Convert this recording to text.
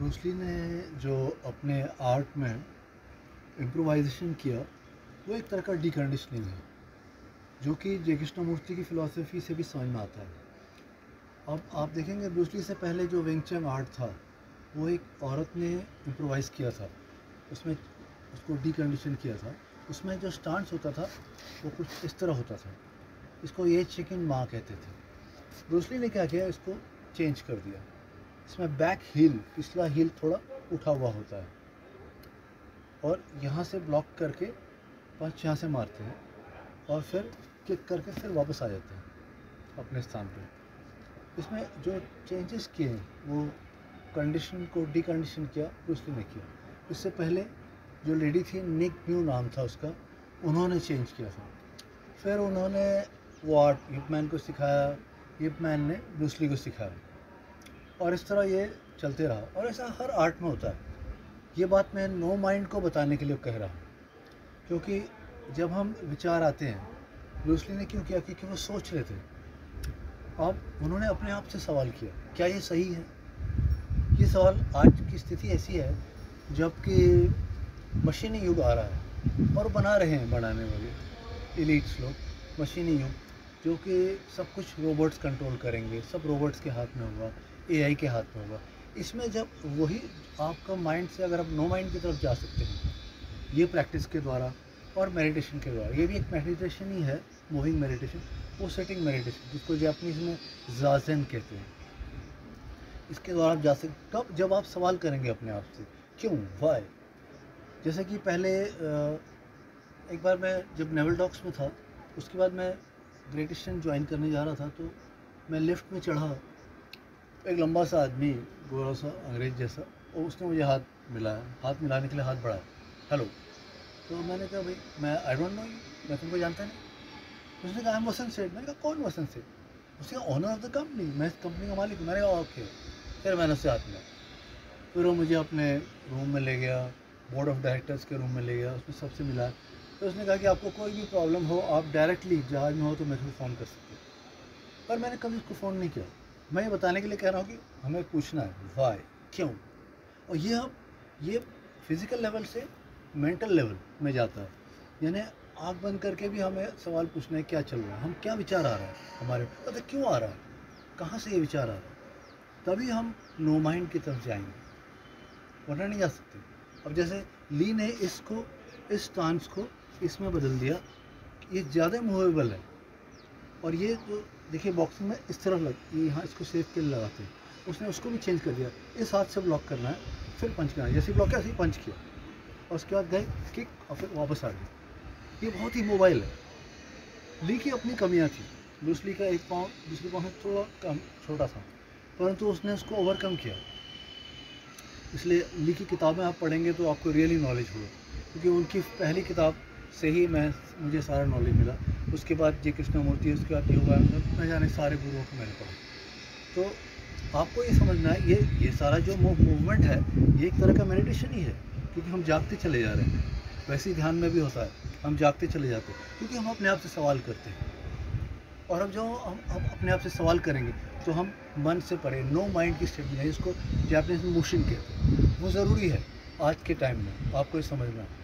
Bruce Lee ने जो अपने आर्ट में इम्प्रोवाइजेशन किया वो एक तरह का डीकंडीशनिंग है, जो कि जय कृष्णमूर्ति की फ़िलॉसफी से भी समझ में आता है। अब आप देखेंगे ब्रूस ली से पहले जो विंग चन आर्ट था वो एक औरत ने इम्प्रोवाइज़ किया था, उसमें उसको डीकंडीशन किया था। उसमें जो स्टांस होता था वो कुछ इस तरह होता था, इसको ये चिकन माँ कहते थे। ब्रूस ली ने क्या किया, इसको चेंज कर दिया। इसमें बैक हील, पिछला हील थोड़ा उठा हुआ होता है और यहाँ से ब्लॉक करके पंच यहाँ से मारते हैं और फिर किक करके फिर वापस आ जाते हैं अपने स्थान पे। इसमें जो चेंजेस किए हैं वो कंडीशन को डीकंडीशन किया ब्रूस ली ने किया। इससे पहले जो लेडी थी, निक न्यू नाम था उसका, उन्होंने चेंज किया था। फिर उन्होंने वो आर्ट यिप मैन को सिखाया, यिप मैन ने ब्रूस ली को सिखाया और इस तरह ये चलते रहा। और ऐसा हर आर्ट में होता है। ये बात मैं नो माइंड को बताने के लिए कह रहा हूँ, क्योंकि जब हम विचार आते हैं, ब्रूस ली ने क्यों किया, क्योंकि वो सोच रहे थे। अब उन्होंने अपने आप से सवाल किया, क्या ये सही है? ये सवाल, आज की स्थिति ऐसी है जबकि मशीनी युग आ रहा है और बना रहे हैं बनाने वाले एलीट्स लोग मशीनी युग, जो कि सब कुछ रोबोट्स कंट्रोल करेंगे, सब रोबोट्स के हाथ में होगा, एआई के हाथ में होगा। इसमें जब वही आपका माइंड से अगर आप नो माइंड की तरफ जा सकते हैं, ये प्रैक्टिस के द्वारा और मेडिटेशन के द्वारा, ये भी एक मेडिटेशन ही है, मूविंग मेडिटेशन, वो सेटिंग मेडिटेशन, जिसको जापानीज में जाज़ेन कहते हैं। इसके द्वारा आप जा सकते, कब, जब आप सवाल करेंगे अपने आप से, क्यों, वाई। जैसे कि पहले एक बार मैं जब नेवल टॉक्स में था, उसके बाद मैं ग्रेट ईस्टर्न ज्वाइन करने जा रहा था, तो मैं लिफ्ट में चढ़ा, एक लंबा सा आदमी, गोरा सा अंग्रेज जैसा, और उसने मुझे हाथ मिलाया, हाथ मिलाने के लिए हाथ बढ़ाया, हेलो। तो मैंने कहा, भाई मैं आई डोंट नो यू, मैं तुमको जानता नहीं। उसने कहा, आई एम वसंत सेठ। मैंने कहा, कौन वसंत सेठ? उसने कहा, ओनर ऑफ द कंपनी, मैं इस कंपनी का मालिक हूँ। मैंने कहा, ओके। फिर मैंने उससे हाथ मिलाया, फिर वो मुझे अपने रूम में ले गया, बोर्ड ऑफ डायरेक्टर्स के रूम में ले गया, उसमें सबसे मिला। तो उसने कहा कि आपको कोई भी प्रॉब्लम हो, आप डायरेक्टली जहाज में हो तो मेरे को फ़ोन कर सकते हो। पर मैंने कभी उसको फ़ोन नहीं किया। मैं ये बताने के लिए कह रहा हूँ कि हमें पूछना है, वाई, क्यों। और ये अब ये फिज़िकल लेवल से मेंटल लेवल में जाता है, यानी आँख बंद करके भी हमें सवाल पूछना है, क्या चल रहा है, हम क्या विचार आ रहा है हमारे, तो क्यों आ रहा है, कहाँ से ये विचार आ रहा है, तभी हम नो माइंड की तरफ जाएंगे, वरना नहीं जा सकते। अब जैसे ली ने इसको, इस स्टांस को इसमें बदल दिया, ये ज़्यादा मूवेबल है। और ये जो देखिए बॉक्सिंग में इस तरफ लग, ये यहाँ इसको सेफ के लिए लगाते हैं, उसने उसको भी चेंज कर दिया, इस हाथ से ब्लॉक करना है, फिर पंच करना है, जैसे ब्लॉक किया ऐसे ही पंच किया, और उसके बाद गए किक और फिर वापस आ गए। ये बहुत ही मोबाइल है। ली की अपनी कमियाँ थी, ब्रूस ली का एक पाँव दूसरे पाँव से थोड़ा कम छोटा था, परंतु उसने उसको ओवरकम किया। इसलिए ली की किताबें आप पढ़ेंगे तो आपको रियली नॉलेज होगा, क्योंकि उनकी पहली किताब से ही मुझे सारा नॉलेज मिला। उसके बाद जय कृष्णमूर्ति, उसके बाद योगा, न जाने सारे गुरुओं को मैंने पढ़ा। तो आपको ये समझना है, ये सारा जो मूवमेंट है, ये एक तरह का मेडिटेशन ही है, क्योंकि हम जागते चले जा रहे हैं। वैसे ही ध्यान में भी होता है, हम जागते चले जाते हैं, क्योंकि हम अपने आप से सवाल करते हैं। और अब जो हम अपने आप से सवाल करेंगे तो हम मन से परे, नो माइंड की स्टेट में, इसको जापानीज में मोशन कहते हैं, वो ज़रूरी है आज के टाइम में, आपको ये समझना है।